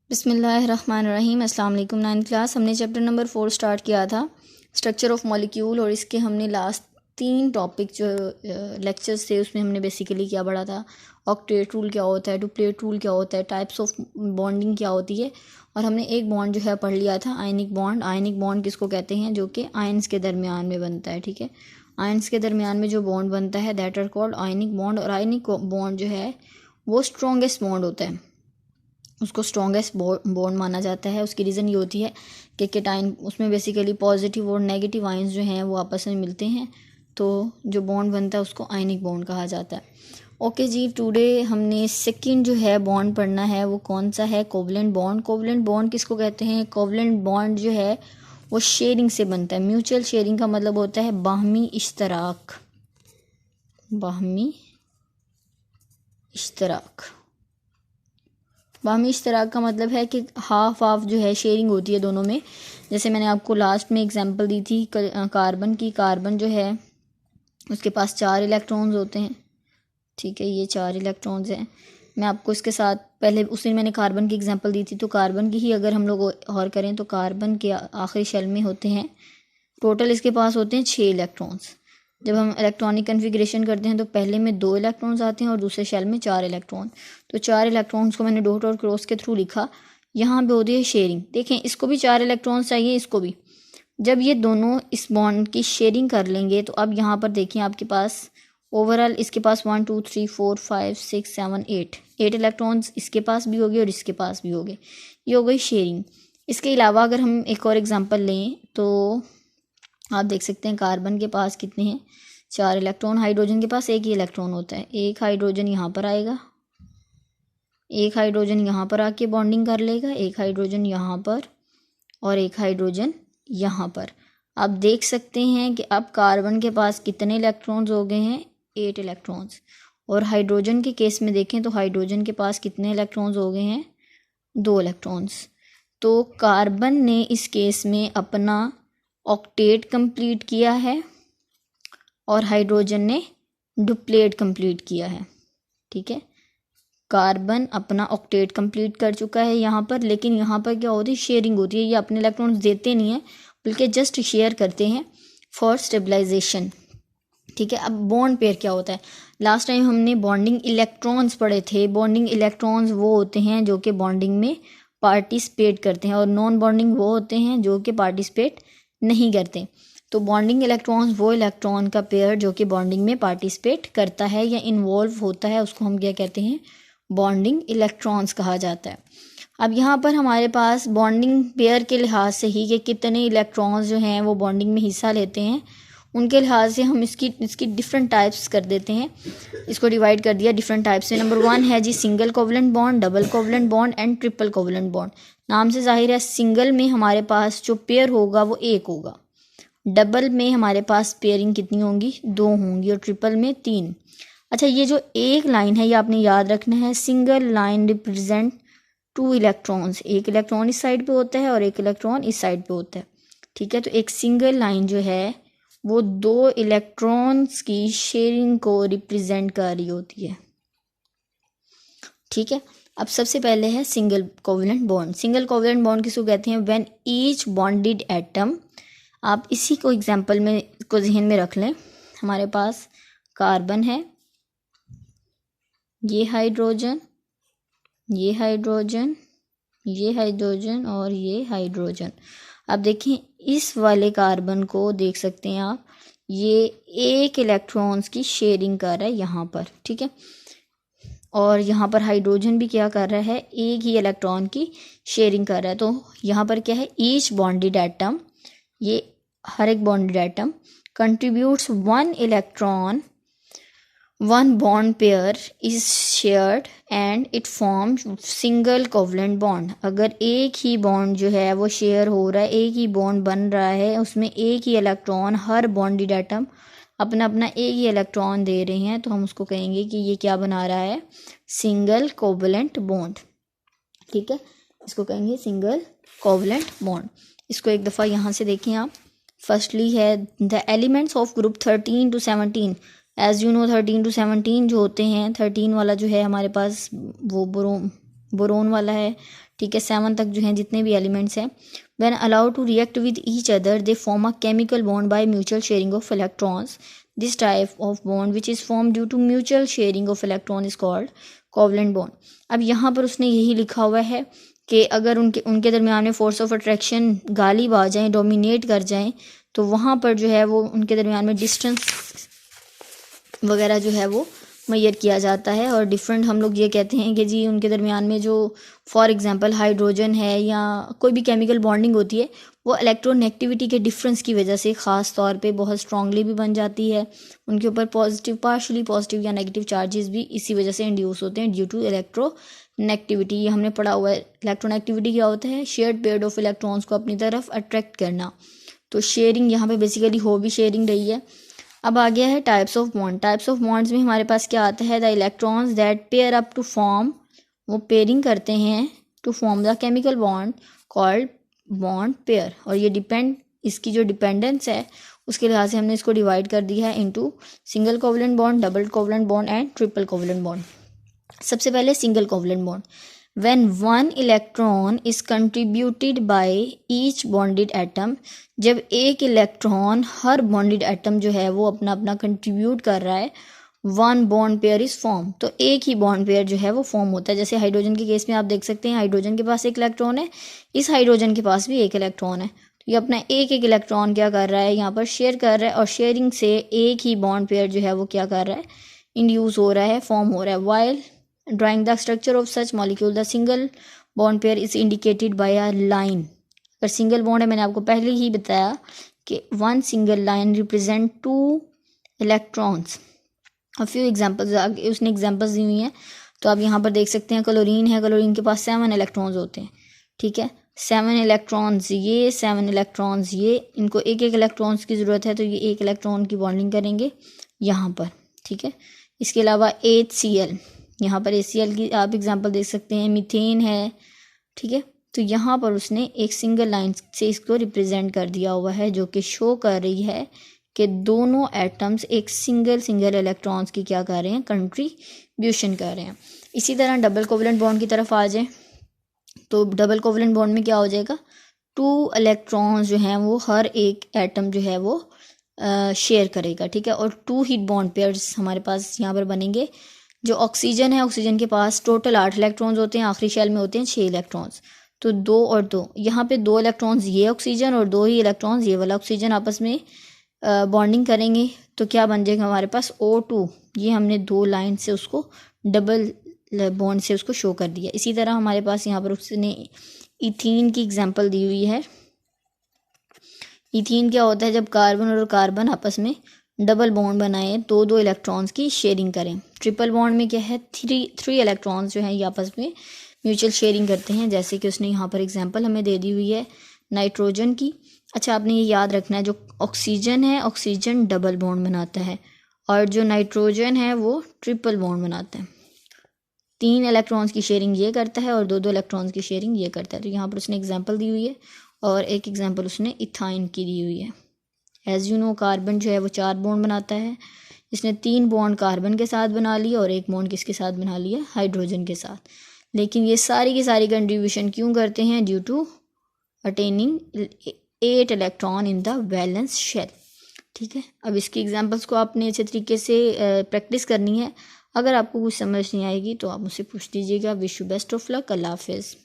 बिस्मिल्लाहिर्रहमानिर्रहीम। अस्सलाम वालेकुम। 9th क्लास हमने चैप्टर नंबर 4 स्टार्ट किया था, स्ट्रक्चर ऑफ मॉलिक्यूल, और इसके हमने लास्ट 3 टॉपिक जो लेक्चर्स थे उसमें हमने बेसिकली क्या पढ़ा था, ऑक्टेट रूल क्या होता है, डुप्लेट रूल क्या होता है, टाइप्स ऑफ बॉन्डिंग क्या होती है, और हमने एक बॉन्ड जो है पढ़ लिया था आयनिक बॉन्ड। आयनिक बॉन्ड किसको कहते हैं, जो कि आयन्स के दरमियान में बनता है। ठीक है, आयन्स के दरमियान में जो बॉन्ड बनता है that are called ionic bond. और आयनिक बॉन्ड जो है वो स्ट्रॉन्गेस्ट बॉन्ड होता है, उसको स्ट्रॉन्गेस्ट बॉन्ड माना जाता है। उसकी रीज़न ये होती है कि केटाइन उसमें बेसिकली पॉजिटिव और नेगेटिव आयंस जो हैं वो आपस में मिलते हैं, तो जो बॉन्ड बनता है उसको आयनिक बॉन्ड कहा जाता है। ओके जी, टुडे हमने सेकंड जो है बॉन्ड पढ़ना है, वो कौन सा है, कोवलेंट बॉन्ड। कोवलेंट बॉन्ड किसको कहते हैं, कोवलेंट बॉन्ड जो है वो शेयरिंग से बनता है। म्यूचुअल शेयरिंग का मतलब होता है बाहमी इश्तराक, बाहमी इश्तराक। बाहमी इश्तराक का मतलब है कि हाफ हाफ जो है शेयरिंग होती है दोनों में। जैसे मैंने आपको लास्ट में एग्जांपल दी थी कार्बन की। कार्बन जो है उसके पास 4 इलेक्ट्रॉन्स होते हैं। ठीक है, ये 4 इलेक्ट्रॉन्स हैं। मैं आपको इसके साथ पहले उसी मैंने कार्बन की एग्जांपल दी थी, तो कार्बन की ही अगर हम लोग और करें तो कार्बन के आखिरी शेल में होते हैं, टोटल इसके पास होते हैं 6 इलेक्ट्रॉन्स। जब हम इलेक्ट्रॉनिक कन्फिग्रेशन करते हैं तो पहले में 2 इलेक्ट्रॉन्स आते हैं और दूसरे शेल में 4 इलेक्ट्रॉन। तो 4 इलेक्ट्रॉन्स को मैंने डॉट और क्रॉस के थ्रू लिखा। यहाँ पे होती है शेयरिंग। देखें, इसको भी 4 इलेक्ट्रॉन्स चाहिए, इसको भी। जब ये दोनों इस बॉन्ड की शेयरिंग कर लेंगे तो अब यहाँ पर देखिए आपके पास ओवरऑल इसके पास 1 2 3 4 5 6 7 8 इलेक्ट्रॉन्स इसके पास भी होंगे और इसके पास भी होंगे। ये हो गई शेयरिंग। इसके अलावा अगर हम एक और एग्जांपल लें तो आप देख सकते हैं कार्बन के पास कितने हैं, 4 इलेक्ट्रॉन। हाइड्रोजन के पास एक ही इलेक्ट्रॉन होता है। एक हाइड्रोजन यहाँ पर आएगा, एक हाइड्रोजन यहाँ पर आके बॉन्डिंग कर लेगा, एक हाइड्रोजन यहाँ पर और एक हाइड्रोजन यहाँ पर। आप देख सकते हैं कि अब कार्बन के पास कितने इलेक्ट्रॉन्स हो गए हैं, 8 इलेक्ट्रॉन्स। और हाइड्रोजन के केस में देखें तो हाइड्रोजन के पास कितने इलेक्ट्रॉन्स हो गए हैं, 2 इलेक्ट्रॉन्स। तो कार्बन ने इस केस में अपना ऑक्टेट कंप्लीट किया है और हाइड्रोजन ने डुप्लेट कंप्लीट किया है। ठीक है, कार्बन अपना ऑक्टेट कंप्लीट कर चुका है यहाँ पर, लेकिन यहाँ पर क्या होती है, शेयरिंग होती है। ये अपने इलेक्ट्रॉन्स देते नहीं है बल्कि जस्ट शेयर करते हैं फॉर स्टेबलाइजेशन। ठीक है, अब बॉन्ड पेयर क्या होता है, लास्ट टाइम हमने बॉन्डिंग इलेक्ट्रॉन्स पढ़े थे। बॉन्डिंग इलेक्ट्रॉन्स वो होते हैं जो कि बॉन्डिंग में पार्टिसिपेट करते हैं, और नॉन बॉन्डिंग वो होते हैं जो कि पार्टिसिपेट नहीं करते। तो बॉन्डिंग इलेक्ट्रॉन्स वो इलेक्ट्रॉन का पेयर जो कि बॉन्डिंग में पार्टिसिपेट करता है या इन्वॉल्व होता है, उसको हम क्या कहते हैं, बॉन्डिंग इलेक्ट्रॉन्स कहा जाता है। अब यहाँ पर हमारे पास बॉन्डिंग पेयर के लिहाज से ही कि कितने इलेक्ट्रॉन्स जो हैं वो बॉन्डिंग में हिस्सा लेते हैं, उनके लिहाज से हम इसकी डिफरेंट टाइप्स कर देते हैं। इसको डिवाइड कर दिया डिफरेंट टाइप्स में। नंबर 1 है जी single covalent bond, double covalent bond and triple covalent bond. नाम से जाहिर है सिंगल में हमारे पास जो पेयर होगा वो 1 होगा, डबल में हमारे पास पेयरिंग कितनी होंगी, 2 होंगी, और ट्रिपल में 3। अच्छा, ये जो एक लाइन है ये आपने याद रखना है, सिंगल लाइन रिप्रेजेंट 2 इलेक्ट्रॉन्स। एक इलेक्ट्रॉन इस साइड पे होता है और एक इलेक्ट्रॉन इस साइड पे होता है। ठीक है, तो एक सिंगल लाइन जो है वो 2 इलेक्ट्रॉन्स की शेयरिंग को रिप्रेजेंट कर रही होती है। ठीक है, अब सबसे पहले है single covalent bond. Single covalent bond किसको कहते हैं, व्हेन ईच बॉन्डेड एटम। आप इसी को एग्जांपल में को जहन में रख लें। हमारे पास कार्बन है, ये हाइड्रोजन, ये हाइड्रोजन, ये हाइड्रोजन और ये हाइड्रोजन। अब देखें इस वाले कार्बन को देख सकते हैं आप, ये 1 इलेक्ट्रॉन्स की शेयरिंग कर रहा है यहाँ पर। ठीक है, और यहाँ पर हाइड्रोजन भी क्या कर रहा है, 1 ही इलेक्ट्रॉन की शेयरिंग कर रहा है। तो यहाँ पर क्या है, ईच बॉन्डेड एटम, ये हर एक bonded atom contributes 1 electron, 1 bond pair is shared and it forms single covalent bond. अगर एक ही बॉन्ड जो है वो शेयर हो रहा है, एक ही बॉन्ड बन रहा है, उसमें एक ही इलेक्ट्रॉन, हर बॉन्डेड एटम अपना अपना एक ही इलेक्ट्रॉन दे रहे हैं, तो हम उसको कहेंगे कि ये क्या बना रहा है, सिंगल कोवलेंट बॉन्ड। ठीक है, इसको कहेंगे सिंगल कोवलेंट बॉन्ड। इसको एक दफ़ा यहाँ से देखें आप। फर्स्टली है the elements of group 13 to 17। As you know 13 to 17 जो होते हैं, 13 वाला जो है हमारे पास वो बोरोन वाला है, ठीक है, 7 तक जो हैं जितने भी एलिमेंट्स हैं, when allowed to react with each other they form a chemical bond by mutual sharing of electrons, this type of bond which is form due to mutual sharing of electron is called covalent bond. अब यहाँ पर उसने यही लिखा हुआ है कि अगर उनके दरमियान में फोर्स ऑफ अट्रैक्शन गालिब आ जाएँ, डोमिनेट कर जाएँ, तो वहाँ पर जो है वो उनके दरमियान में डिस्टेंस वगैरह जो है वो मैयर किया जाता है। और डिफरेंट हम लोग ये कहते हैं कि जी उनके दरमियान में जो फॉर एग्जांपल हाइड्रोजन है या कोई भी केमिकल बॉन्डिंग होती है, वो इलेक्ट्रोनेगेटिविटी के डिफरेंस की वजह से ख़ास तौर पे बहुत स्ट्रांगली भी बन जाती है। उनके ऊपर पॉजिटिव, पार्शली पॉजिटिव या नेगेटिव चार्जेस भी इसी वजह से इंड्यूस होते हैं ड्यू टू इलेक्ट्रोनेगेटिविटी। ये हमने पढ़ा हुआ है। इलेक्ट्रोनेगेटिविटी क्या होता है? शेयर्ड पेयर ऑफ इलेक्ट्रॉन्स को अपनी तरफ अट्रैक्ट करना। तो शेयरिंग यहाँ पे बेसिकली हो भी शेयरिंग रही है। अब आ गया है types of bond. Types of bonds में हमारे पास क्या आता है? The electrons that pair up to form, वो पेयरिंग करते हैं to form the chemical bond called bond pair. और ये डिपेंड, इसकी जो डिपेंडेंस है उसके लिहाज से हमने इसको डिवाइड कर दिया है into single covalent bond, double covalent bond and triple covalent bond. सबसे पहले single covalent bond. when one electron is contributed by each bonded atom, जब एक इलेक्ट्रॉन हर बॉन्डेड एटम जो है वो अपना अपना कंट्रीब्यूट कर रहा है, one bond pair is form, तो एक ही बॉन्ड पेयर जो है वो फॉर्म होता है। जैसे हाइड्रोजन के केस में आप देख सकते हैं, हाइड्रोजन के पास एक इलेक्ट्रॉन है, इस हाइड्रोजन के पास भी एक इलेक्ट्रॉन है, तो ये अपना एक एक इलेक्ट्रॉन क्या कर रहा है, यहाँ पर शेयर कर रहा है, और शेयरिंग से एक ही बॉन्ड पेयर जो है वो क्या कर रहा है, इंड्यूस हो रहा है, फॉर्म हो रहा है। While drawing the structure of such molecule the single bond pair is indicated by a line. अगर सिंगल बॉन्ड है, मैंने आपको पहले ही बताया कि one single line represent two electrons. A few examples, उसने एग्जांपल्स दी हुई हैं, तो आप यहाँ पर देख सकते हैं। क्लोरीन है, क्लोरीन के पास 7 इलेक्ट्रॉन्स होते हैं, ठीक है, 7 इलेक्ट्रॉन्स ये, 7 इलेक्ट्रॉन्स ये, इनको एक एक इलेक्ट्रॉन्स की ज़रूरत है, तो ये एक इलेक्ट्रॉन की बॉन्डिंग करेंगे यहाँ पर, ठीक है। इसके अलावा HCl, यहाँ पर HCl की आप एग्जांपल देख सकते हैं, मीथेन है, ठीक है। तो यहाँ पर उसने एक सिंगल लाइन से इसको रिप्रेजेंट कर दिया हुआ है, जो कि शो कर रही है कि दोनों एटम्स एक सिंगल इलेक्ट्रॉन्स की क्या कर रहे हैं, कंट्रीब्यूशन कर रहे हैं। इसी तरह डबल कोवलेंट बॉन्ड की तरफ आ जाए, तो डबल कोवलेंट बॉन्ड में क्या हो जाएगा, 2 इलेक्ट्रॉन्स जो हैं वो हर एक एटम जो है वो शेयर करेगा, ठीक है। और 2 ही बॉन्ड पेयर्स हमारे पास यहाँ पर बनेंगे। जो ऑक्सीजन है, ऑक्सीजन के पास टोटल 8 इलेक्ट्रॉन्स होते हैं, आखिरी शेल में होते हैं 6 इलेक्ट्रॉन्स, तो 2 और 2, यहाँ पे 2 इलेक्ट्रॉन्स ये ऑक्सीजन और 2 ही इलेक्ट्रॉन्स ये वाला ऑक्सीजन आपस में बॉन्डिंग करेंगे, तो क्या बन जाएगा हमारे पास O2। ये हमने 2 लाइन से उसको डबल बॉन्ड से उसको शो कर दिया। इसी तरह हमारे पास यहाँ पर उसने इथीन की एग्जांपल दी हुई है। इथीन क्या होता है, जब कार्बन और कार्बन आपस में डबल बॉन्ड बनाए, 2 इलेक्ट्रॉन्स की शेयरिंग करें। ट्रिपल बॉन्ड में क्या है, 3 इलेक्ट्रॉन्स जो हैं ये आपस में म्यूचुअल शेयरिंग करते हैं, जैसे कि उसने यहाँ पर एग्जांपल हमें दे दी हुई है नाइट्रोजन की। अच्छा, आपने ये याद रखना है, जो ऑक्सीजन है, ऑक्सीजन डबल बॉन्ड बनाता है, और जो नाइट्रोजन है वो ट्रिपल बॉन्ड बनाता है। 3 इलेक्ट्रॉन्स की शेयरिंग ये करता है और 2 इलेक्ट्रॉन्स की शेयरिंग ये करता है। तो यहाँ पर उसने एग्जाम्पल दी हुई है, और एक एग्जाम्पल उसने इथाइन की दी हुई है। एज यू नो, कार्बन जो है वो 4 बॉन्ड बनाता है, इसने 3 बॉन्ड कार्बन के साथ बना लिया और 1 बॉन्ड किसके साथ बना लिया, हाइड्रोजन के साथ। लेकिन ये सारी की सारी कंट्रीब्यूशन क्यों करते हैं, due to attaining 8 electron in the valence shell, ठीक है। अब इसकी एग्जांपल्स को आपने अच्छे तरीके से प्रैक्टिस करनी है। अगर आपको कुछ समझ नहीं आएगी तो आप मुझसे पूछ लीजिएगा। Wish you best of luck. अल्लाह हाफिज़।